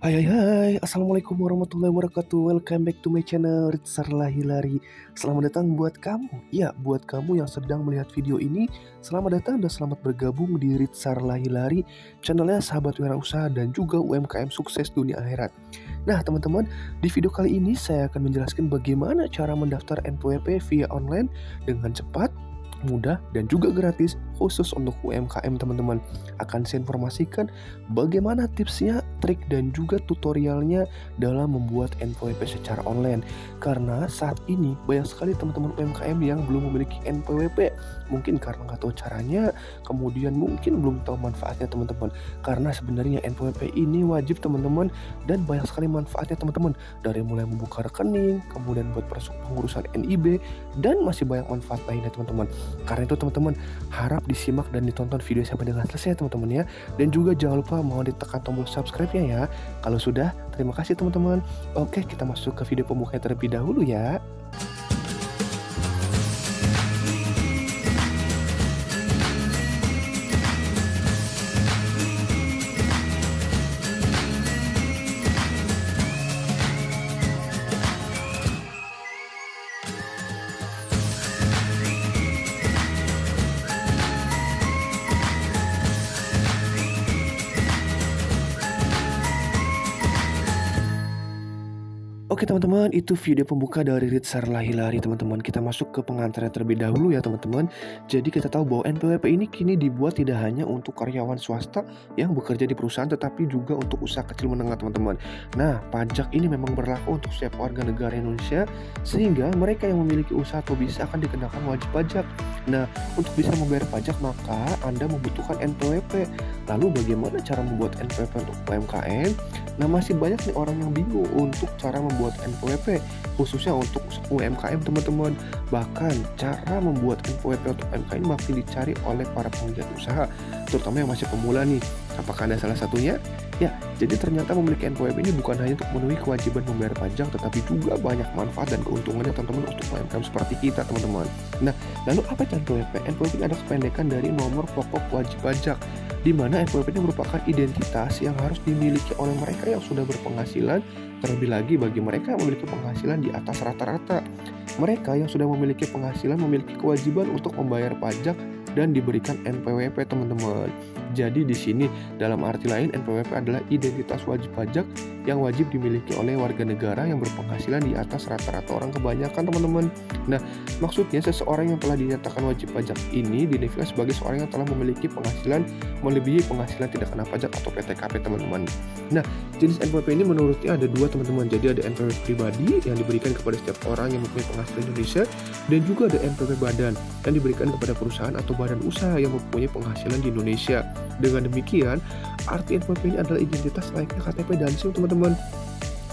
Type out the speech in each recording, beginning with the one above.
Hai, Assalamualaikum warahmatullahi wabarakatuh. Welcome back to my channel Ritsarla Hilari. Selamat datang buat kamu. Ya, buat kamu yang sedang melihat video ini, selamat datang dan selamat bergabung di Ritsarla Hilari, channelnya sahabat wirausaha dan juga UMKM sukses dunia akhirat. Nah, teman-teman, di video kali ini saya akan menjelaskan bagaimana cara mendaftar NPWP via online dengan cepat, mudah, dan juga gratis khusus untuk UMKM, teman-teman. Akan saya informasikan bagaimana tipsnya, trik, dan juga tutorialnya dalam membuat NPWP secara online. Karena saat ini banyak sekali teman-teman UMKM yang belum memiliki NPWP. Mungkin karena nggak tahu caranya, kemudian mungkin belum tahu manfaatnya, teman-teman. Karena sebenarnya NPWP ini wajib, teman-teman, dan banyak sekali manfaatnya, teman-teman. Dari mulai membuka rekening, kemudian buat pengurusan NIB, dan masih banyak manfaat lainnya, teman-teman. Karena itu, teman-teman, harap disimak dan ditonton video sampai dengan selesai, teman-teman ya. Dan juga jangan lupa mohon ditekan tombol subscribe-nya ya. Kalau sudah, terima kasih, teman-teman. Oke, kita masuk ke video pembukaan terlebih dahulu ya. Oke, teman-teman, itu video pembuka dari Ritsarla Hilari, teman-teman. Kita masuk ke pengantarnya terlebih dahulu ya, teman-teman. Jadi kita tahu bahwa NPWP ini kini dibuat tidak hanya untuk karyawan swasta yang bekerja di perusahaan, tetapi juga untuk usaha kecil menengah, teman-teman. Nah, pajak ini memang berlaku untuk setiap warga negara Indonesia, sehingga mereka yang memiliki usaha atau bisnis akan dikenakan wajib pajak. Nah, untuk bisa membayar pajak maka Anda membutuhkan NPWP. Lalu bagaimana cara membuat NPWP untuk UMKM? Nah, masih banyak nih orang yang bingung untuk cara membuat NPWP khususnya untuk UMKM, teman-teman. Bahkan cara membuat NPWP untuk UMKM makin dicari oleh para penggiat usaha, terutama yang masih pemula nih. Apakah Anda salah satunya? Ya, jadi ternyata memiliki NPWP ini bukan hanya untuk memenuhi kewajiban membayar pajak, tetapi juga banyak manfaat dan keuntungannya, teman-teman, untuk UMKM seperti kita, teman-teman. Nah, lalu apa itu NPWP? NPWP ini adalah kependekan dari nomor pokok wajib pajak, di mana NPWP ini merupakan identitas yang harus dimiliki oleh mereka yang sudah berpenghasilan, terlebih lagi bagi mereka yang memiliki penghasilan di atas rata-rata. Mereka yang sudah memiliki penghasilan memiliki kewajiban untuk membayar pajak dan diberikan NPWP, teman-teman. Jadi di sini dalam arti lain NPWP adalah identitas wajib pajak yang wajib dimiliki oleh warga negara yang berpenghasilan di atas rata-rata orang kebanyakan, teman-teman. Nah, maksudnya seseorang yang telah dinyatakan wajib pajak ini didefinisikan sebagai seorang yang telah memiliki penghasilan melebihi penghasilan tidak kena pajak atau PTKP, teman-teman. Nah, jenis NPWP ini menurutnya ada dua, teman-teman. Jadi ada NPWP pribadi yang diberikan kepada setiap orang yang mempunyai penghasilan Indonesia, dan juga ada NPWP badan yang diberikan kepada perusahaan atau badan usaha yang mempunyai penghasilan di Indonesia. Dengan demikian, arti NPWP ini adalah identitas layaknya KTP dan SIM, teman-teman.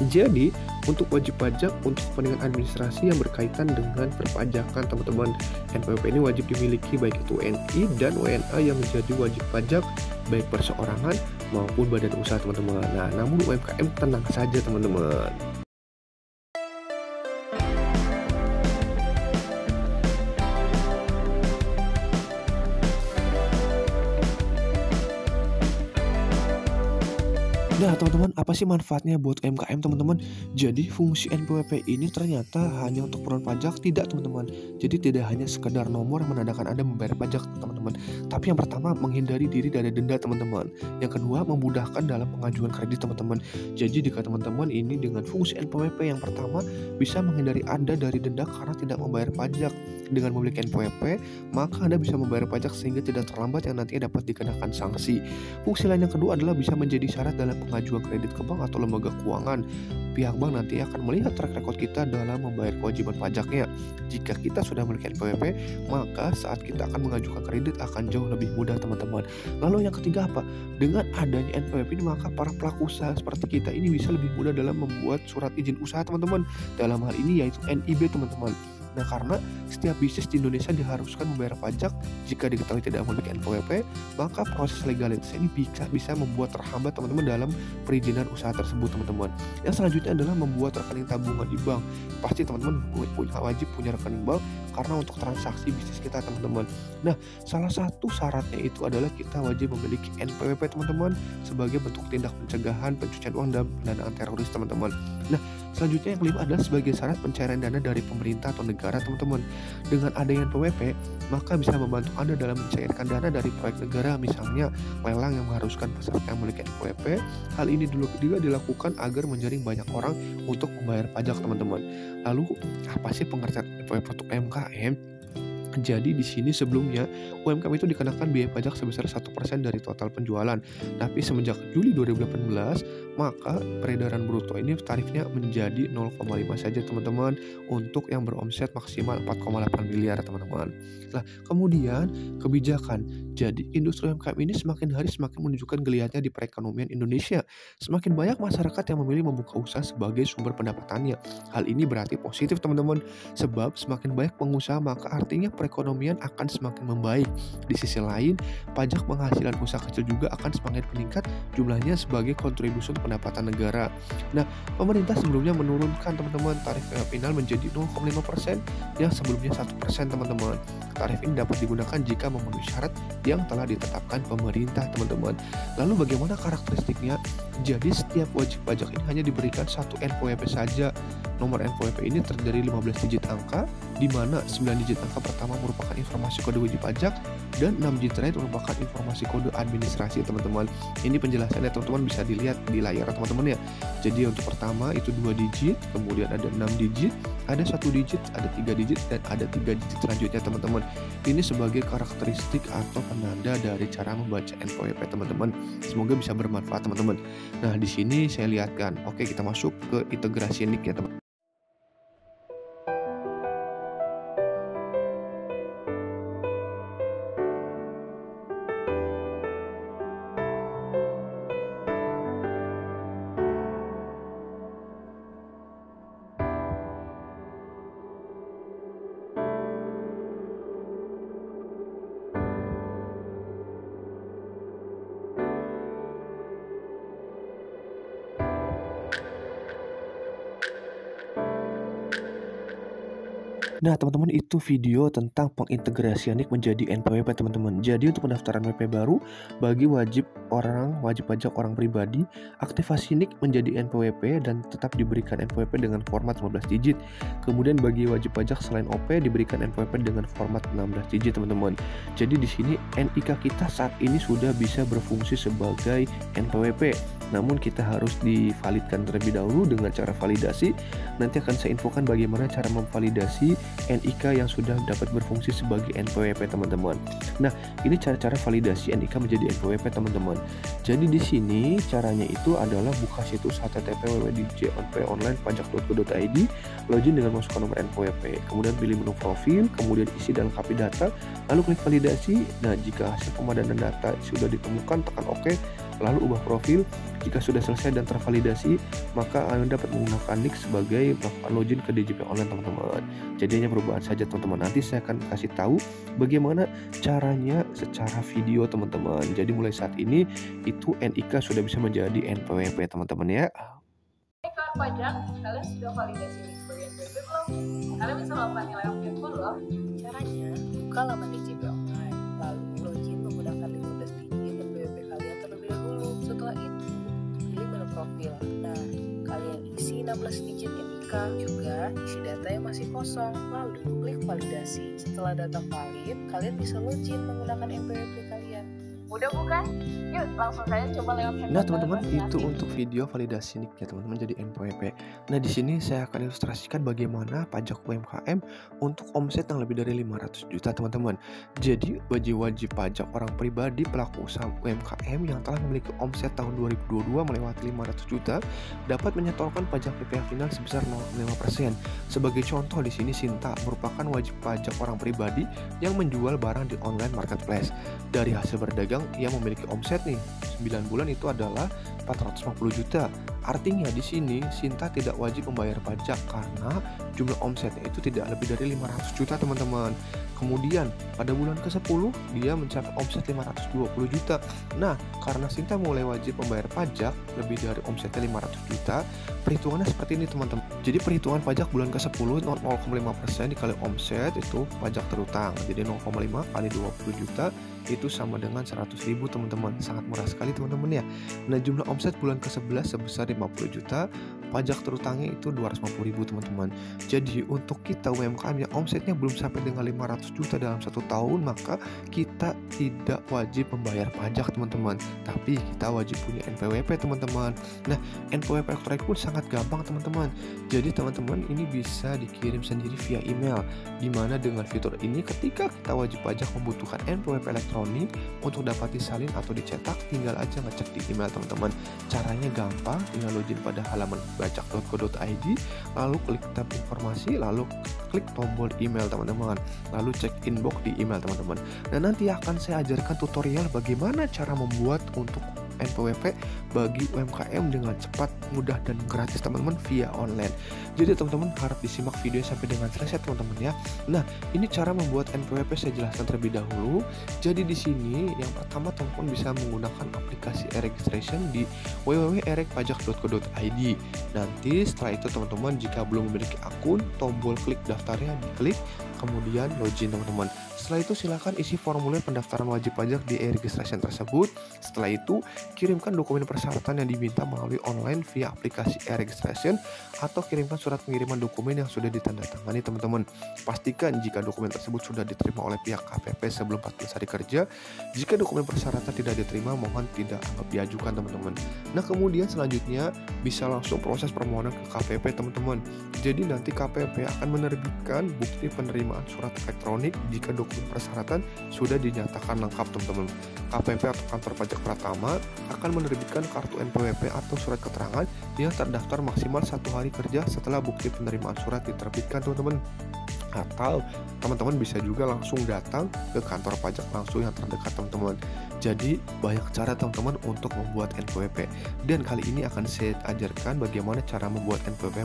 Jadi, untuk wajib pajak untuk kepentingan administrasi yang berkaitan dengan perpajakan, teman-teman, NPWP ini wajib dimiliki baik itu WNI dan WNA yang menjadi wajib pajak baik perseorangan maupun badan usaha, teman-teman. Nah, namun UMKM tenang saja, teman-teman. Nah, teman-teman, apa sih manfaatnya buat UMKM, teman-teman? Jadi fungsi NPWP ini ternyata hanya untuk perubahan pajak, tidak, teman-teman. Jadi tidak hanya sekedar nomor yang menandakan Anda membayar pajak, teman-teman. Tapi yang pertama, menghindari diri dari denda, teman-teman. Yang kedua, memudahkan dalam pengajuan kredit, teman-teman. Jadi jika teman-teman ini dengan fungsi NPWP yang pertama bisa menghindari Anda dari denda karena tidak membayar pajak. Dengan memiliki NPWP, maka Anda bisa membayar pajak sehingga tidak terlambat yang nantinya dapat dikenakan sanksi. Fungsi lain yang kedua adalah bisa menjadi syarat dalam pengajuan kredit ke bank atau lembaga keuangan. Pihak bank nanti akan melihat track record kita dalam membayar kewajiban pajaknya. Jika kita sudah memiliki NPWP, maka saat kita akan mengajukan kredit akan jauh lebih mudah, teman-teman. Lalu yang ketiga apa? Dengan adanya NPWP ini maka para pelaku usaha seperti kita ini bisa lebih mudah dalam membuat surat izin usaha, teman-teman. Dalam hal ini yaitu NIB, teman-teman. Nah, karena setiap bisnis di Indonesia diharuskan membayar pajak. Jika diketahui tidak memiliki NPWP, maka proses legalitas ini bisa membuat terhambat teman-teman dalam perizinan usaha tersebut, teman-teman. Yang selanjutnya adalah membuat rekening tabungan di bank. Pasti teman-teman wajib punya rekening bank karena untuk transaksi bisnis kita, teman-teman. Nah, salah satu syaratnya itu adalah kita wajib memiliki NPWP, teman-teman, sebagai bentuk tindak pencegahan pencucian uang dan pendanaan teroris, teman-teman. Nah, selanjutnya yang kelima adalah sebagai syarat pencairan dana dari pemerintah atau negara, teman-teman. Dengan adanya NPWP, maka bisa membantu Anda dalam mencairkan dana dari proyek negara, misalnya lelang yang mengharuskan peserta yang memiliki NPWP. Hal ini dulu juga dilakukan agar menjaring banyak orang untuk membayar pajak, teman-teman. Lalu, apa sih pengertian NPWP untuk UMKM? Jadi di sini sebelumnya UMKM itu dikenakan biaya pajak sebesar 1% dari total penjualan. Tapi semenjak Juli 2018, maka peredaran bruto ini tarifnya menjadi 0,5 saja, teman-teman, untuk yang beromset maksimal 4,8 miliar, teman-teman. Nah, kemudian kebijakan. Jadi industri UMKM ini semakin hari semakin menunjukkan geliatnya di perekonomian Indonesia. Semakin banyak masyarakat yang memilih membuka usaha sebagai sumber pendapatannya. Hal ini berarti positif, teman-teman, sebab semakin banyak pengusaha maka artinya perekonomian akan semakin membaik. Di sisi lain, pajak penghasilan usaha kecil juga akan semakin meningkat jumlahnya sebagai kontribusi untuk pendapatan negara. Nah, pemerintah sebelumnya menurunkan, teman-teman, tarif final menjadi 0,5% yang sebelumnya 1%, teman-teman. Tarif ini dapat digunakan jika memenuhi syarat yang telah ditetapkan pemerintah, teman-teman. Lalu bagaimana karakteristiknya? Jadi setiap wajib pajak ini hanya diberikan satu NPWP saja. Nomor NPWP ini terdiri 15 digit angka, di mana 9 digit angka pertama merupakan informasi kode wajib pajak dan 6 digit terakhir merupakan informasi kode administrasi, teman-teman. Ini penjelasannya, teman-teman, bisa dilihat di layar, teman-teman, ya. Jadi untuk pertama itu 2 digit, kemudian ada 6 digit, ada 1 digit, ada 3 digit, dan ada 3 digit selanjutnya, teman-teman. Ini sebagai karakteristik atau penanda dari cara membaca NPWP, teman-teman. Semoga bisa bermanfaat, teman-teman. Nah, di sini saya lihatkan. Oke, kita masuk ke integrasi NIK, ya, teman. Nah, teman-teman, itu video tentang pengintegrasian NIK menjadi NPWP, teman-teman. Jadi untuk pendaftaran WP baru bagi wajib pajak orang pribadi, aktivasi NIK menjadi NPWP dan tetap diberikan NPWP dengan format 15 digit. Kemudian bagi wajib pajak selain OP diberikan NPWP dengan format 16 digit, teman-teman. Jadi di sini NIK kita saat ini sudah bisa berfungsi sebagai NPWP. Namun kita harus divalidkan terlebih dahulu dengan cara validasi. Nanti akan saya infokan bagaimana cara memvalidasi NIK yang sudah dapat berfungsi sebagai NPWP, teman-teman. Nah, ini cara-cara validasi NIK menjadi NPWP, teman-teman. Jadi di sini caranya itu adalah buka situs http://www.djponlinepajak.go.id, login dengan masukkan nomor NPWP, kemudian pilih menu profil, kemudian isi dan lengkapi data, lalu klik validasi. Nah, jika hasil pemadanan data sudah ditemukan, tekan OK, lalu ubah profil. Jika sudah selesai dan tervalidasi, maka Anda dapat menggunakan NIK sebagai melakukan login ke DJP Online, teman-teman. Jadi hanya perubahan saja, teman-teman. Nanti saya akan kasih tahu bagaimana caranya secara video, teman-teman. Jadi mulai saat ini itu NIK sudah bisa menjadi NPWP, teman-teman, ya. Kawan pajak, kalian sudah validasi NIK sebagai NPWP belum? Kalian bisa melakukan nilai OPPO loh. Caranya, buka laman DJP Online, lalu login menggunakan 15 digit NPWP kalian terlebih dahulu. Setelah itu, pilih menu profil. Nah, kalian isi 16 digit NIK, juga isi data yang masih kosong, lalu klik validasi. Setelah data valid, kalian bisa login menggunakan NPWP kalian. Mudah bukan? Yuk langsung saja coba lewat handphone. Nah, teman-teman, itu untuk video validasi NIK, ya, teman-teman, jadi NPWP. Nah, di sini saya akan ilustrasikan bagaimana pajak UMKM untuk omset yang lebih dari 500 juta, teman-teman. Jadi bagi wajib pajak orang pribadi pelaku usaha UMKM yang telah memiliki omset tahun 2022 melewati 500 juta dapat menyetorkan pajak PPh final sebesar 0,5%. Sebagai contoh di sini Sinta merupakan wajib pajak orang pribadi yang menjual barang di online marketplace. Dari hasil berdagang ia memiliki omset nih 9 bulan itu adalah 450 juta. Artinya di sini Sinta tidak wajib membayar pajak karena jumlah omsetnya itu tidak lebih dari 500 juta teman-teman. Kemudian pada bulan ke-10 dia mencapai omset 520 juta. Nah, karena Sinta mulai wajib membayar pajak lebih dari omsetnya 500 juta, perhitungannya seperti ini teman-teman. Jadi perhitungan pajak bulan ke-10 0,5% dikali omset itu pajak terutang. Jadi 0,5 kali 20 juta itu sama dengan 100.000 teman-teman. Sangat murah sekali teman-teman ya. Nah, jumlah omset bulan ke-11 sebesar 50 juta, pajak terutangnya itu 250.000 teman-teman. Jadi untuk kita UMKM yang omsetnya belum sampai dengan 500 juta dalam 1 tahun, maka kita tidak wajib membayar pajak teman-teman. Tapi kita wajib punya NPWP teman-teman. Nah, NPWP elektronik pun sangat gampang teman-teman. Jadi teman-teman ini bisa dikirim sendiri via email. Dimana dengan fitur ini ketika kita wajib pajak membutuhkan NPWP elektronik untuk dapat disalin atau dicetak, tinggal aja ngecek di email teman-teman. Caranya gampang, tinggal login pada halaman bajak.co.id, lalu klik tab informasi, lalu klik tombol email teman-teman, lalu cek inbox di email teman-teman. Nah, nanti akan saya ajarkan tutorial bagaimana cara membuat untuk NPWP bagi UMKM dengan cepat, mudah, dan gratis teman-teman via online. Jadi teman-teman harap disimak videonya sampai dengan selesai teman-teman ya. Nah, ini cara membuat NPWP saya jelaskan terlebih dahulu. Jadi di sini yang pertama teman-teman bisa menggunakan aplikasi e-registration di www.erekpajak.co.id. Nanti setelah itu teman-teman jika belum memiliki akun, tombol klik daftarnya diklik, kemudian login teman-teman. Setelah itu silakan isi formulir pendaftaran wajib pajak di e-registration tersebut. Setelah itu kirimkan dokumen persyaratan yang diminta melalui online via aplikasi e-registration atau kirimkan surat pengiriman dokumen yang sudah ditandatangani teman-teman. Pastikan jika dokumen tersebut sudah diterima oleh pihak KPP sebelum 14 hari kerja. Jika dokumen persyaratan tidak diterima, mohon tidak anggap diajukan teman-teman. Nah, kemudian selanjutnya bisa langsung proses permohonan ke KPP teman-teman. Jadi nanti KPP akan menerbitkan bukti penerimaan surat elektronik jika dokumen persyaratan sudah dinyatakan lengkap teman-teman. KPP atau kantor pajak Pratama akan menerbitkan kartu NPWP atau surat keterangan yang terdaftar maksimal 1 hari kerja setelah bukti penerimaan surat diterbitkan teman-teman. Atau teman-teman bisa juga langsung datang ke kantor pajak langsung yang terdekat teman-teman. Jadi banyak cara teman-teman untuk membuat NPWP, dan kali ini akan saya ajarkan bagaimana cara membuat NPWP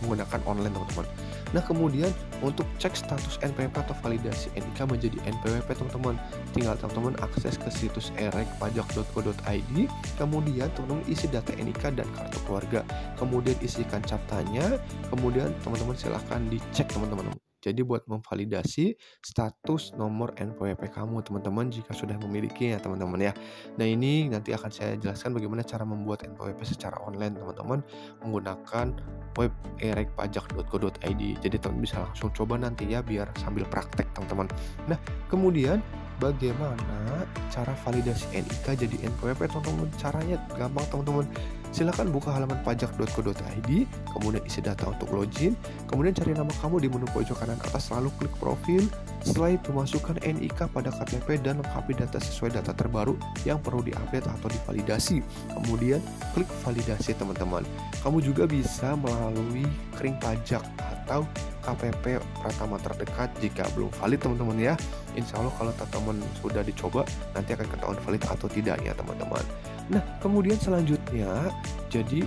menggunakan online teman-teman. Nah, kemudian untuk cek status NPWP atau validasi NIK menjadi NPWP teman-teman, tinggal teman-teman akses ke situs erekpajak.co.id, kemudian teman-teman isi data NIK dan kartu keluarga, kemudian isikan cap tanya, kemudian teman-teman silahkan dicek teman-teman. Jadi buat memvalidasi status nomor NPWP kamu teman-teman jika sudah memilikinya teman-teman ya. Nah, ini nanti akan saya jelaskan bagaimana cara membuat NPWP secara online teman-teman menggunakan web erekpajak.co.id. Jadi teman-teman bisa langsung coba nanti ya biar sambil praktek teman-teman. Nah, kemudian bagaimana cara validasi NIK jadi NPWP teman-teman? Caranya gampang teman-teman. Silakan buka halaman pajak.co.id, kemudian isi data untuk login, kemudian cari nama kamu di menu pojok kanan atas, lalu klik profil. Setelah itu masukkan NIK pada KTP dan lengkapi data sesuai data terbaru yang perlu diupdate atau divalidasi. Kemudian klik validasi teman-teman. Kamu juga bisa melalui kering pajak atau KPP Pratama terdekat jika belum valid teman-teman ya. Insya Allah kalau teman-teman sudah dicoba nanti akan ketahuan valid atau tidaknya teman-teman. Nah, kemudian selanjutnya jadi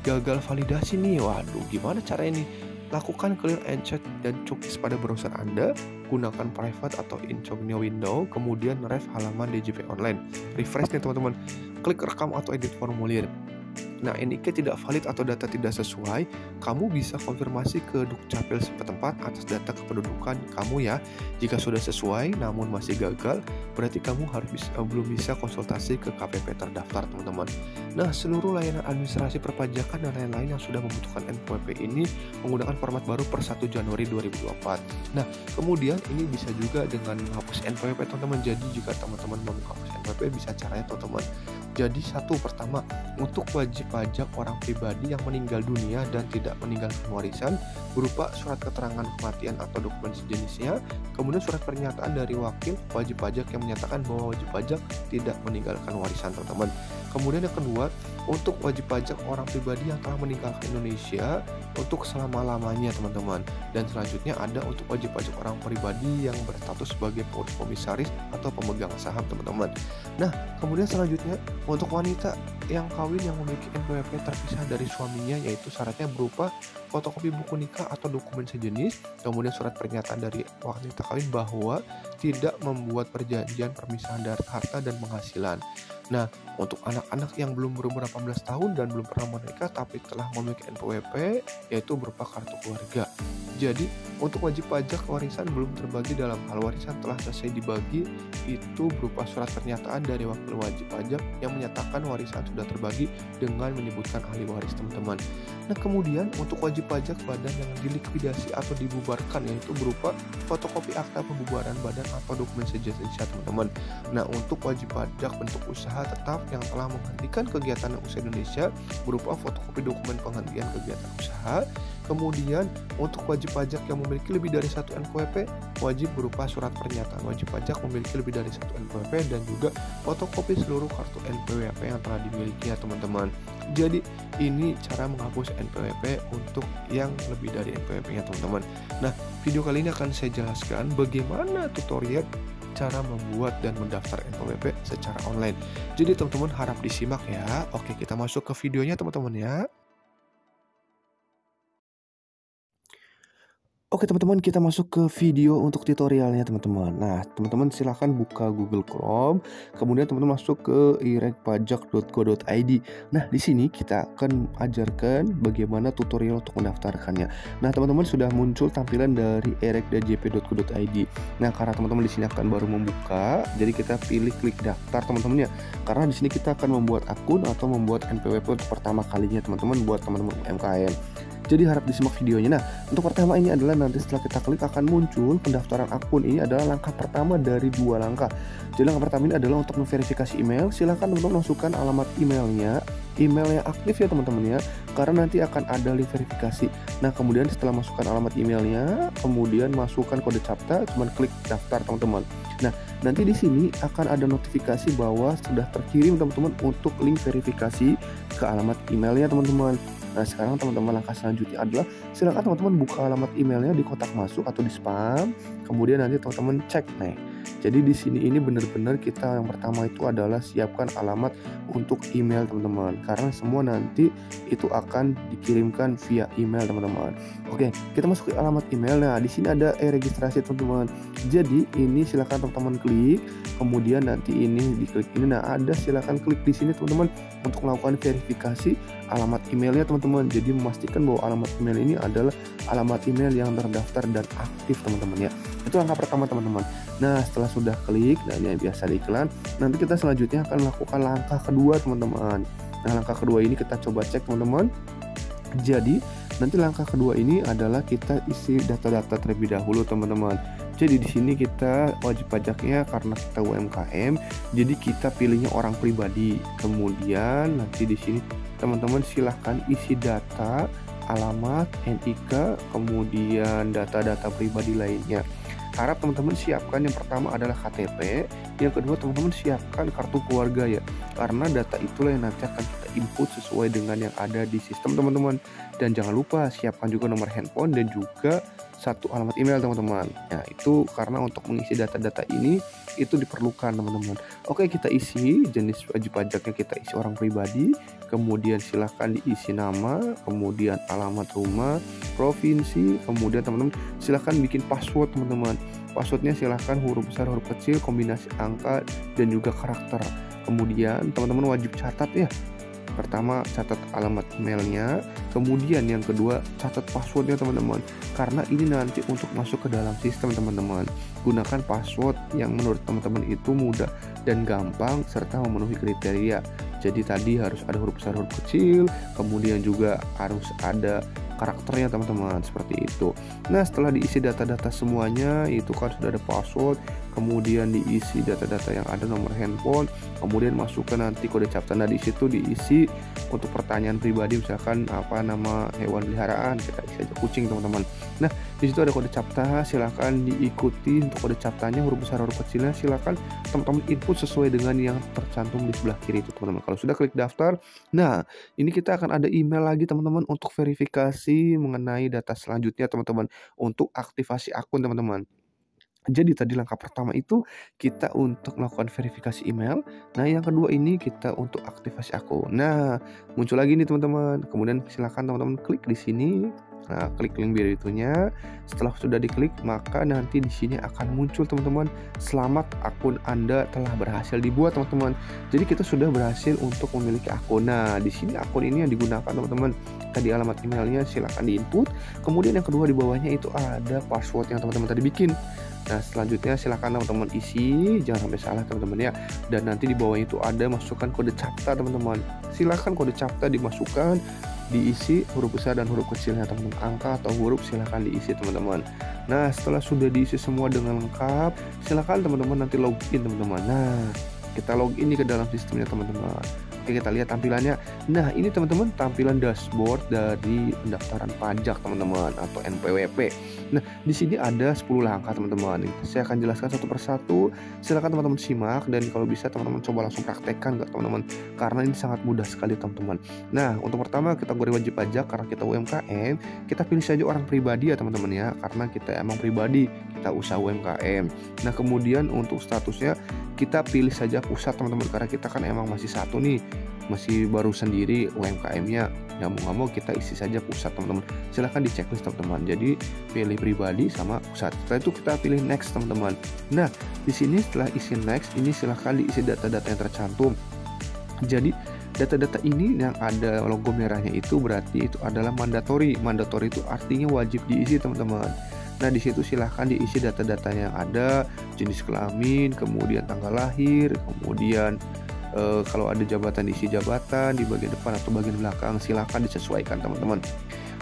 gagal validasi nih. Waduh, gimana caranya nih? Lakukan clear and check dan cookies pada browser Anda, gunakan private atau incognito window, kemudian ref halaman DJP online. Refresh nih teman-teman. Klik rekam atau edit formulir. Nah, NIK tidak valid atau data tidak sesuai, kamu bisa konfirmasi ke Dukcapil setempat atas data kependudukan kamu ya. Jika sudah sesuai namun masih gagal, berarti kamu belum bisa konsultasi ke KPP terdaftar teman-teman. Nah, seluruh layanan administrasi perpajakan dan lain-lain yang sudah membutuhkan NPWP ini menggunakan format baru per 1 Januari 2024. Nah, kemudian ini bisa juga dengan menghapus NPWP teman-teman. Jadi jika teman-teman mau menghapus NPWP bisa caranya teman-teman. Jadi pertama, untuk wajib pajak orang pribadi yang meninggal dunia dan tidak meninggalkan warisan berupa surat keterangan kematian atau dokumen sejenisnya, kemudian surat pernyataan dari wakil wajib pajak yang menyatakan bahwa wajib pajak tidak meninggalkan warisan teman-teman. Kemudian yang kedua, untuk wajib pajak orang pribadi yang telah meninggalkan Indonesia untuk selama-lamanya teman-teman. Dan selanjutnya ada untuk wajib pajak orang pribadi yang berstatus sebagai komisaris atau pemegang saham teman-teman. Nah, kemudian selanjutnya untuk wanita yang kawin yang memiliki NPWP terpisah dari suaminya, yaitu syaratnya berupa fotokopi buku nikah atau dokumen sejenis, kemudian surat pernyataan dari wanita kawin bahwa tidak membuat perjanjian permisahan harta dan penghasilan. Nah, untuk anak-anak yang belum berumur 18 tahun dan belum pernah menikah tapi telah memiliki NPWP, yaitu berupa kartu keluarga. Jadi, untuk wajib pajak warisan belum terbagi dalam hal warisan telah selesai dibagi, itu berupa surat pernyataan dari wakil wajib pajak yang menyatakan warisan sudah terbagi dengan menyebutkan ahli waris teman-teman. Nah, kemudian untuk wajib pajak badan yang dilikuidasi atau dibubarkan, yaitu berupa fotokopi akta pembubaran badan atau dokumen sejenisnya teman-teman. Nah, untuk wajib pajak bentuk usaha tetap yang telah menghentikan kegiatan usaha Indonesia berupa fotokopi dokumen penghentian kegiatan usaha. Kemudian untuk wajib pajak yang memiliki lebih dari satu NPWP, wajib berupa surat pernyataan wajib pajak memiliki lebih dari satu NPWP dan juga fotokopi seluruh kartu NPWP yang telah dimiliki ya teman-teman. Jadi ini cara menghapus NPWP untuk yang lebih dari NPWP-nya teman-teman. Nah, video kali ini akan saya jelaskan bagaimana tutorial cara membuat dan mendaftar NPWP secara online. Jadi teman-teman harap disimak ya. Oke, kita masuk ke videonya teman-teman ya. Oke teman-teman, kita masuk ke video untuk tutorialnya teman-teman. Nah, teman-teman silahkan buka Google Chrome, kemudian teman-teman masuk ke irekpajak.go.id. Nah, di sini kita akan ajarkan bagaimana tutorial untuk mendaftarkannya. Nah, teman-teman sudah muncul tampilan dari irekdjp.go.id. Nah, karena teman-teman di sini akan baru membuka, jadi kita pilih klik daftar teman-teman ya. Karena di sini kita akan membuat akun atau membuat NPWP untuk pertama kalinya teman-teman buat teman-teman UMKM. Jadi harap disimak videonya. Nah, untuk pertama ini adalah nanti setelah kita klik akan muncul pendaftaran akun. Ini adalah langkah pertama dari 2 langkah. Jadi langkah pertama ini adalah untuk memverifikasi email. Silahkan teman-teman masukkan alamat emailnya, email yang aktif ya teman-teman ya, karena nanti akan ada link verifikasi. Nah, kemudian setelah masukkan alamat emailnya, kemudian masukkan kode CAPTCHA, cuman klik daftar teman-teman. Nah, nanti di sini akan ada notifikasi bahwa sudah terkirim teman-teman untuk link verifikasi ke alamat emailnya teman-teman. Nah, sekarang teman-teman langkah selanjutnya adalah silakan teman-teman buka alamat emailnya di kotak masuk atau di spam. Kemudian nanti teman-teman cek nih. Jadi di sini ini benar-benar kita yang pertama itu adalah siapkan alamat untuk email teman-teman, karena semua nanti itu akan dikirimkan via email teman-teman. Oke, kita masuk ke alamat email. Nah, di sini ada registrasi teman-teman. Jadi ini silakan teman-teman klik, kemudian nanti ini diklik ini. Nah, ada silakan klik di sini teman-teman untuk melakukan verifikasi alamat emailnya teman-teman. Jadi memastikan bahwa alamat email ini adalah alamat email yang terdaftar dan aktif teman-teman ya. Itu langkah pertama teman-teman. Nah, setelah sudah klik, nah ini biasa di iklan, nanti kita selanjutnya akan melakukan langkah kedua teman-teman. Nah, langkah kedua ini kita coba cek teman-teman. Jadi nanti langkah kedua ini adalah kita isi data-data terlebih dahulu teman-teman. Jadi di sini kita wajib pajaknya karena kita UMKM, jadi kita pilihnya orang pribadi. Kemudian nanti di sini teman-teman silahkan isi data, alamat, NIK, kemudian data-data pribadi lainnya. Harap teman-teman siapkan yang pertama adalah KTP, yang kedua teman-teman siapkan kartu keluarga ya, karena data itulah yang nanti akan kita input sesuai dengan yang ada di sistem teman-teman. Dan jangan lupa siapkan juga nomor handphone dan juga satu alamat email teman-teman. Nah, itu karena untuk mengisi data-data ini itu diperlukan teman-teman. Oke, kita isi jenis wajib pajaknya, kita isi orang pribadi, kemudian silahkan diisi nama, kemudian alamat rumah, provinsi, kemudian teman-teman silahkan bikin password teman-teman. Passwordnya silahkan huruf besar, huruf kecil, kombinasi angka dan juga karakter. Kemudian teman-teman wajib catat ya. Pertama catat alamat emailnya, kemudian yang kedua catat passwordnya teman-teman, karena ini nanti untuk masuk ke dalam sistem teman-teman. Gunakan password yang menurut teman-teman itu mudah dan gampang serta memenuhi kriteria. Jadi tadi harus ada huruf besar, huruf kecil, kemudian juga harus ada karakternya teman-teman, seperti itu. Nah, setelah diisi data-data semuanya itu kan sudah ada password, kemudian diisi data-data yang ada, nomor handphone, kemudian masukkan nanti kode CAPTCHA. Nah, di situ diisi untuk pertanyaan pribadi, misalkan apa nama hewan peliharaan, kita isi aja kucing teman-teman. Nah, Di situ ada kode CAPTCHA, silakan diikuti untuk kode CAPTCHA-nya, huruf besar huruf kecilnya silakan teman-teman input sesuai dengan yang tercantum di sebelah kiri itu teman-teman. Kalau sudah klik daftar, nah ini kita akan ada email lagi teman-teman untuk verifikasi mengenai data selanjutnya teman-teman, untuk aktivasi akun teman-teman. Jadi tadi langkah pertama itu kita untuk melakukan verifikasi email. Nah, yang kedua ini kita untuk aktivasi akun. Nah, muncul lagi nih teman-teman. Kemudian silakan teman-teman klik di sini. Nah, klik link biru itunya. Setelah sudah diklik, maka nanti di sini akan muncul teman-teman, selamat akun Anda telah berhasil dibuat teman-teman. Jadi kita sudah berhasil untuk memiliki akun. Nah, di sini akun ini yang digunakan teman-teman. Tadi alamat emailnya silakan diinput. Kemudian yang kedua di bawahnya itu ada password yang teman-teman tadi bikin. Nah, selanjutnya silakan teman-teman isi, jangan sampai salah teman-teman ya. Dan nanti di bawah itu ada masukkan kode CAPTCHA teman-teman. Silakan kode CAPTCHA dimasukkan, diisi huruf besar dan huruf kecilnya teman-teman. Angka atau huruf silakan diisi teman-teman. Nah, setelah sudah diisi semua dengan lengkap, silakan teman-teman nanti login teman-teman. Nah, kita login ke dalam sistemnya teman-teman. Oke, kita lihat tampilannya. Nah, ini teman-teman tampilan dashboard dari pendaftaran pajak teman-teman atau NPWP. Nah, di sini ada 10 langkah teman-teman. Saya akan jelaskan satu persatu. Silakan teman-teman simak dan kalau bisa teman-teman coba langsung praktekkan nggak teman-teman, karena ini sangat mudah sekali teman-teman. Nah, untuk pertama kategori wajib pajak karena kita UMKM, kita pilih saja orang pribadi ya teman-teman ya, karena kita emang pribadi, kita usaha UMKM. Nah, kemudian untuk statusnya kita pilih saja pusat teman-teman, karena kita kan emang masih satu nih, masih baru sendiri UMKM-nya. Nggak mau kita isi saja pusat teman-teman. Silahkan di checklist teman-teman. Jadi pilih pribadi sama pusat. Setelah itu kita pilih next teman-teman. Nah, di sini setelah isi next, ini silahkan diisi data-data yang tercantum. Jadi data-data ini yang ada logo merahnya itu berarti itu adalah mandatory. Mandatory itu artinya wajib diisi teman-teman. Nah, di situ silahkan diisi data-data yang ada, jenis kelamin, kemudian tanggal lahir, kemudian kalau ada jabatan diisi jabatan di bagian depan atau bagian belakang, silahkan disesuaikan teman-teman.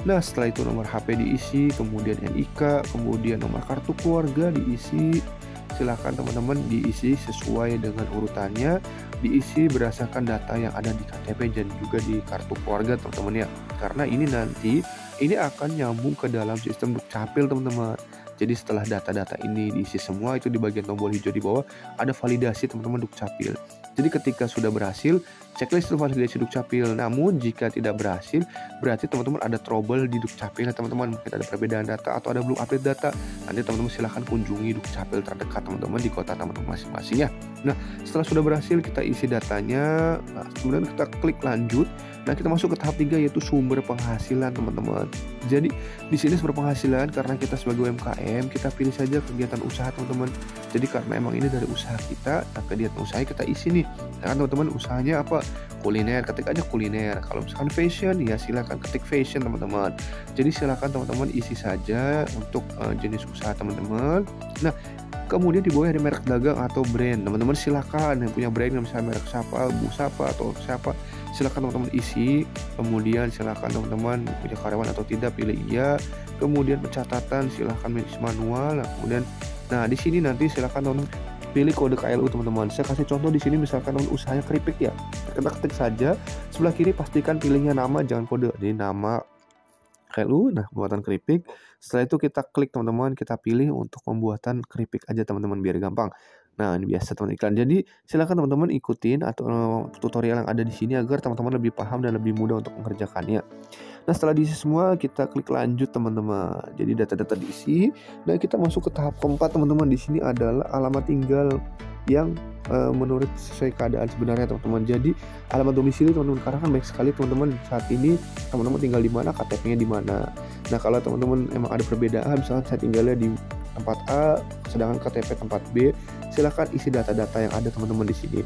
Nah, setelah itu nomor HP diisi, kemudian NIK, kemudian nomor kartu keluarga diisi. Silahkan teman-teman diisi sesuai dengan urutannya, diisi berdasarkan data yang ada di KTP dan juga di kartu keluarga teman-teman ya. Karena ini nanti ini akan nyambung ke dalam sistem Dukcapil teman-teman. Jadi setelah data-data ini diisi semua, itu di bagian tombol hijau di bawah ada validasi teman-teman Dukcapil. Jadi ketika sudah berhasil, checklist validasi Dukcapil. Namun jika tidak berhasil, berarti teman-teman ada trouble di Dukcapil ya teman-teman. Mungkin ada perbedaan data atau ada belum update data. Nanti teman-teman silahkan kunjungi Dukcapil terdekat teman-teman di kota teman-teman masing-masing ya. Nah, setelah sudah berhasil kita isi datanya, nah, kemudian kita klik lanjut. Nah, kita masuk ke tahap 3 yaitu sumber penghasilan teman-teman. Jadi di sini sumber penghasilan karena kita sebagai UMKM, kita pilih saja kegiatan usaha teman-teman. Jadi karena emang ini dari usaha kita, nah kegiatan usaha kita isi nih. Nah, kan teman-teman usahanya apa? Kuliner, ketik aja kuliner. Kalau misalkan fashion, ya silakan ketik fashion teman-teman. Jadi silakan teman-teman isi saja untuk jenis usaha teman-teman. Nah, kemudian di bawah ada merek dagang atau brand. Teman-teman silakan yang punya brand misalnya merek siapa, Bu siapa atau siapa, silakan teman-teman isi. Kemudian silakan teman-teman punya karyawan atau tidak, pilih iya. Kemudian pencatatan silakan manual. Nah, kemudian di sini nanti silakan teman-teman pilih kode KLU teman-teman. Saya kasih contoh di sini misalkan teman usahanya keripik ya. Kita ketik saja sebelah kiri, pastikan pilihnya nama jangan kode. Jadi nama KLU, nah pembuatan keripik. Setelah itu kita klik teman-teman, kita pilih untuk pembuatan keripik aja teman-teman biar gampang. Nah, ini biasa teman iklan. Jadi silakan teman-teman ikutin atau tutorial yang ada di sini agar teman-teman lebih paham dan lebih mudah untuk mengerjakannya. Nah, setelah diisi semua, kita klik lanjut teman-teman. Jadi data-data diisi. Nah, kita masuk ke tahap keempat teman-teman. Di sini adalah alamat tinggal yang menurut sesuai keadaan sebenarnya teman-teman. Jadi alamat domisili teman-teman, karena kan banyak sekali teman-teman saat ini teman-teman tinggal di mana, KTP-nya di mana. Nah, kalau teman-teman emang ada perbedaan, misalnya saya tinggalnya di tempat A, sedangkan KTP tempat B, silakan isi data-data yang ada teman-teman di sini.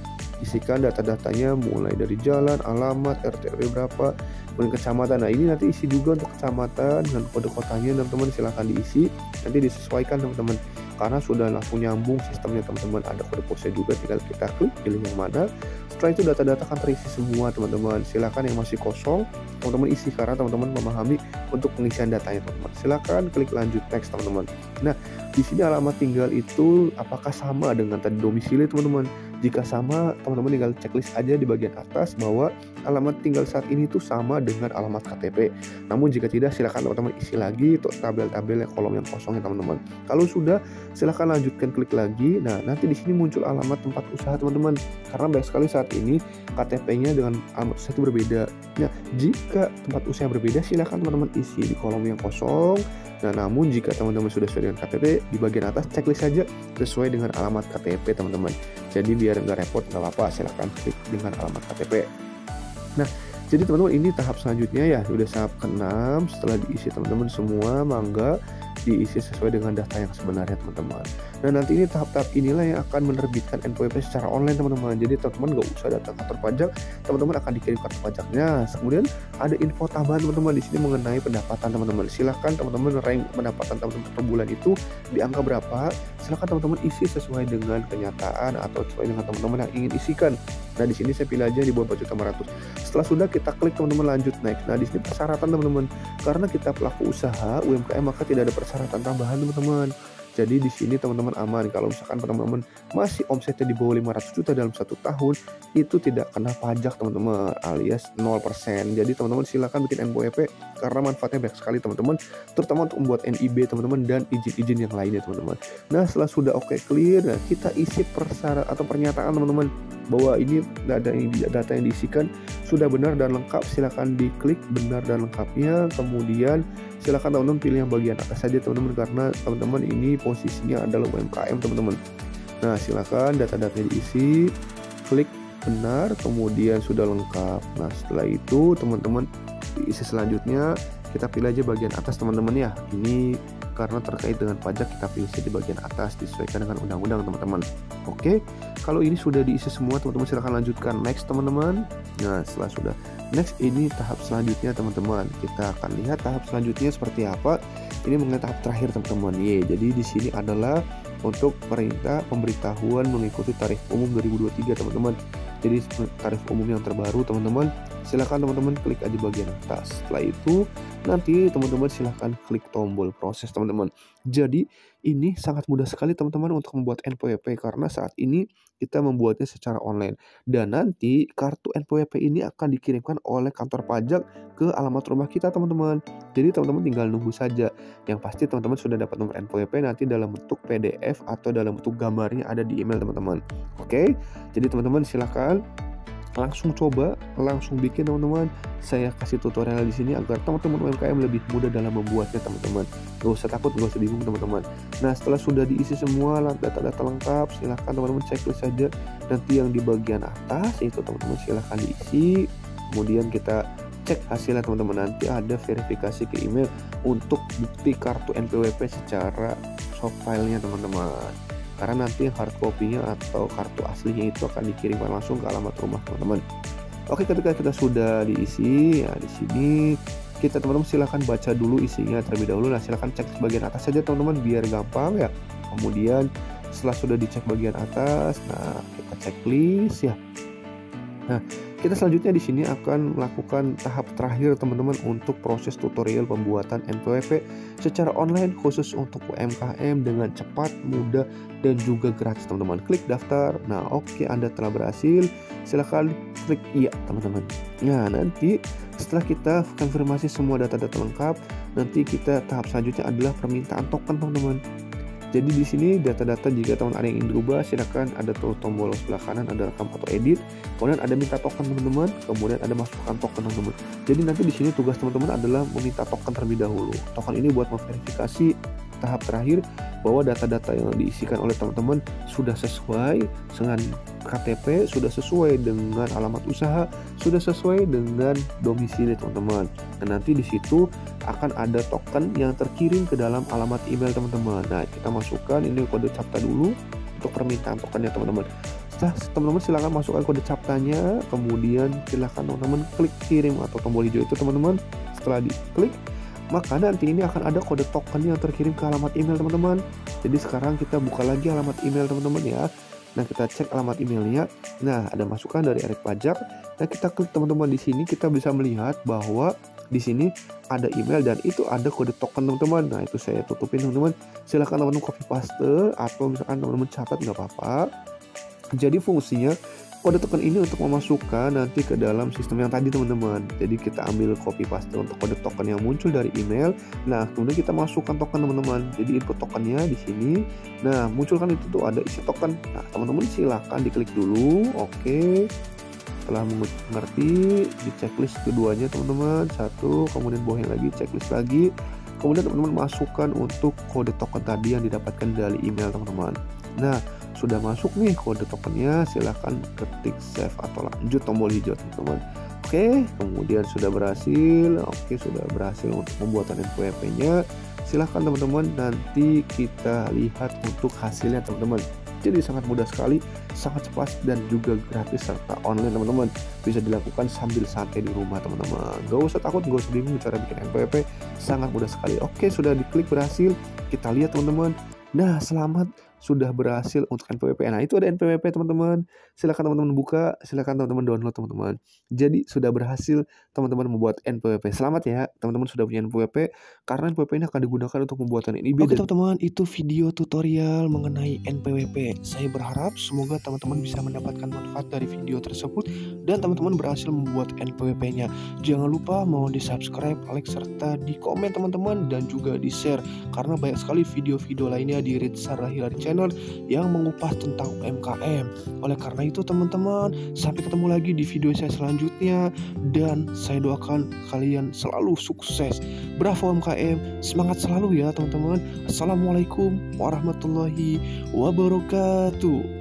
Isikan data-datanya mulai dari jalan, alamat, RT RW berapa, kemudian kecamatan. Nah, ini nanti isi juga untuk kecamatan dengan kode kotanya teman-teman, silakan diisi. Nanti disesuaikan teman-teman. Karena sudah langsung nyambung sistemnya teman-teman, ada kode pose juga, tinggal kita klik pilih yang mana. Setelah itu data-data akan terisi semua teman-teman. Silakan yang masih kosong teman-teman isi karena teman-teman memahami untuk pengisian datanya teman-teman. Silakan klik lanjut next teman-teman. Nah, di sini alamat tinggal itu apakah sama dengan tadi domisili teman-teman? Jika sama, teman-teman tinggal checklist aja di bagian atas bahwa alamat tinggal saat ini itu sama dengan alamat KTP. Namun jika tidak, silakan teman-teman isi lagi untuk tabel-tabel yang kolom yang kosong ya teman-teman. Kalau sudah, silakan lanjutkan klik lagi. Nah, nanti di sini muncul alamat tempat usaha teman-teman. Karena banyak sekali saat ini KTP-nya dengan alamat usaha itu berbeda. Nah, jika tempat usaha berbeda, silakan teman-teman isi di kolom yang kosong. Nah, namun jika teman-teman sudah sesuai dengan KTP, di bagian atas checklist saja sesuai dengan alamat KTP teman-teman. Jadi biar nggak repot, nggak apa-apa, silahkan klik dengan alamat KTP. Nah, jadi teman-teman ini tahap selanjutnya ya, udah tahap ke-6. Setelah diisi teman-teman semua, mangga diisi sesuai dengan data yang sebenarnya teman-teman. Nah, nanti ini tahap-tahap inilah yang akan menerbitkan NPWP secara online teman-teman. Jadi teman-teman nggak usah datang ke kantor pajak, teman-teman akan dikirim kartu pajaknya. Kemudian ada info tambahan teman-teman di sini mengenai pendapatan teman-teman. Silahkan teman-teman rank pendapatan teman-teman per bulan itu di angka berapa. Silahkan teman-teman isi sesuai dengan kenyataan atau sesuai dengan teman-teman yang ingin isikan. Nah, di sini saya pilih aja di bawah 4.500.000. Setelah sudah, kita klik teman-teman lanjut next. Nah, di sini persyaratan teman-teman. Karena kita pelaku usaha UMKM, maka tidak ada persyaratan tambahan teman-teman. Jadi di sini teman-teman aman. Kalau misalkan teman-teman masih omsetnya di bawah 500 juta dalam 1 tahun, itu tidak kena pajak teman-teman, alias 0%. Jadi teman-teman silakan bikin NPWP karena manfaatnya banyak sekali teman-teman, terutama untuk membuat NIB teman-teman dan izin-izin yang lainnya teman-teman. Nah, setelah sudah oke clear, nah kita isi persyarat atau pernyataan teman-teman bahwa ini data yang diisikan sudah benar dan lengkap. Silakan diklik benar dan lengkapnya. Kemudian silakan teman-teman pilih yang bagian atas saja teman-teman, karena teman-teman ini posisinya adalah UMKM teman-teman. Nah, silakan data-datanya diisi, klik benar, kemudian sudah lengkap. Nah, setelah itu teman-teman diisi selanjutnya, kita pilih aja bagian atas teman-teman ya. Ini karena terkait dengan pajak, kita pilih di bagian atas, disesuaikan dengan undang-undang teman-teman. Oke, kalau ini sudah diisi semua teman-teman, silahkan lanjutkan next teman-teman. Nah, setelah sudah next, ini tahap selanjutnya teman-teman. Kita akan lihat tahap selanjutnya seperti apa. Ini mengenai tahap terakhir teman-teman. Jadi di sini adalah untuk perintah pemberitahuan mengikuti tarif umum 2023 teman-teman. Jadi tarif umum yang terbaru teman-teman, silakan teman-teman klik aja bagian atas. Setelah itu nanti teman-teman silahkan klik tombol proses teman-teman. Jadi ini sangat mudah sekali teman-teman untuk membuat NPWP, karena saat ini kita membuatnya secara online, dan nanti kartu NPWP ini akan dikirimkan oleh kantor pajak ke alamat rumah kita teman-teman. Jadi teman-teman tinggal nunggu saja. Yang pasti teman-teman sudah dapat nomor NPWP nanti dalam bentuk PDF atau dalam bentuk gambarnya ada di email teman-teman. Oke, jadi teman-teman silahkan langsung coba, langsung bikin teman-teman. Saya kasih tutorial di sini agar teman-teman UMKM lebih mudah dalam membuatnya teman-teman. Gak usah takut, gak usah bingung teman-teman. Nah, setelah sudah diisi semua data-data lengkap, silahkan teman-teman checklist saja. Nanti yang di bagian atas itu teman-teman silahkan diisi. Kemudian kita cek hasilnya teman-teman. Nanti ada verifikasi ke email untuk bukti kartu NPWP secara soft filenya teman-teman. Karena nanti hard copy-nya atau kartu aslinya itu akan dikirimkan langsung ke alamat rumah teman-teman. Oke, ketika kita sudah diisi, ya di sini kita teman-teman silahkan baca dulu isinya terlebih dahulu. Nah, silahkan cek bagian atas saja teman-teman biar gampang ya. Kemudian setelah sudah dicek bagian atas, nah kita checklist ya. Nah, kita selanjutnya di sini akan melakukan tahap terakhir teman-teman untuk proses tutorial pembuatan NPWP secara online khusus untuk UMKM dengan cepat, mudah, dan juga gratis teman-teman. Klik daftar. Nah, oke, Anda telah berhasil. Silahkan klik iya teman-teman. Nah, nanti setelah kita konfirmasi semua data-data lengkap, nanti kita tahap selanjutnya adalah permintaan token teman-teman. Jadi di sini data-data jika teman ada yang ingin dirubah, silakan ada tombol sebelah kanan, ada rekam atau edit, kemudian ada minta token teman-teman, kemudian ada masukkan token teman-teman. Jadi nanti di sini tugas teman-teman adalah meminta token terlebih dahulu. Token ini buat memverifikasi tahap terakhir bahwa data-data yang diisikan oleh teman-teman sudah sesuai dengan KTP, sudah sesuai dengan alamat usaha, sudah sesuai dengan domisili teman-teman. Dan nanti di situ akan ada token yang terkirim ke dalam alamat email teman-teman. Nah, kita masukkan ini kode CAPTCHA dulu untuk permintaan tokennya teman-teman. Setelah teman-teman silakan masukkan kode CAPTCHA-nya, kemudian silakan teman-teman klik kirim atau tombol hijau itu teman-teman. Setelah diklik, maka nanti ini akan ada kode token yang terkirim ke alamat email teman-teman. Jadi sekarang kita buka lagi alamat email teman-teman ya. Nah, kita cek alamat emailnya. Nah, ada masukan dari Erik Pajak. Nah, kita klik teman-teman di sini, kita bisa melihat bahwa di sini ada email dan itu ada kode token teman-teman. Nah, itu saya tutupin teman-teman. Silahkan teman-teman copy paste atau misalkan teman-teman catat nggak apa-apa. Jadi fungsinya kode token ini untuk memasukkan nanti ke dalam sistem yang tadi teman-teman. Jadi kita ambil copy paste untuk kode token yang muncul dari email. Nah, kemudian kita masukkan token teman-teman. Jadi input tokennya di sini. Nah, munculkan itu tuh ada isi token. Nah, teman-teman silakan diklik dulu. Oke. Setelah mengerti, di checklist keduanya teman-teman. Satu, kemudian bawahnya lagi checklist lagi. Kemudian teman-teman masukkan untuk kode token tadi yang didapatkan dari email teman-teman. Nah, sudah masuk nya kode tokennya, silahkan ketik save atau lanjut tombol hijau teman-teman. Oke, kemudian sudah berhasil. Oke, sudah berhasil untuk pembuatan NPWP nya. Silahkan teman-teman, nanti kita lihat untuk hasilnya teman-teman. Jadi sangat mudah sekali, sangat cepat dan juga gratis serta online teman-teman. Bisa dilakukan sambil santai di rumah teman-teman. Gak usah takut, gak usah bingung cara bikin NPWP, sangat mudah sekali. Oke, sudah diklik berhasil. Kita lihat teman-teman. Nah, selamat sudah berhasil untuk NPWP. Nah, itu ada NPWP teman-teman. Silakan teman-teman buka, silakan teman-teman download teman-teman. Jadi sudah berhasil teman-teman membuat NPWP. Selamat ya, teman-teman sudah punya NPWP, karena NPWP ini akan digunakan untuk pembuatan NIB. Oke teman-teman, itu video tutorial mengenai NPWP. Saya berharap semoga teman-teman bisa mendapatkan manfaat dari video tersebut dan teman-teman berhasil membuat NPWP-nya. Jangan lupa mau di-subscribe, like serta di komen teman-teman dan juga di-share, karena banyak sekali video-video lainnya di Rid Sarah Hilary Channel yang mengupas tentang UMKM. Oleh karena itu teman-teman, sampai ketemu lagi di video saya selanjutnya dan saya doakan kalian selalu sukses. Bravo UMKM, semangat selalu ya teman-teman. Assalamualaikum warahmatullahi wabarakatuh.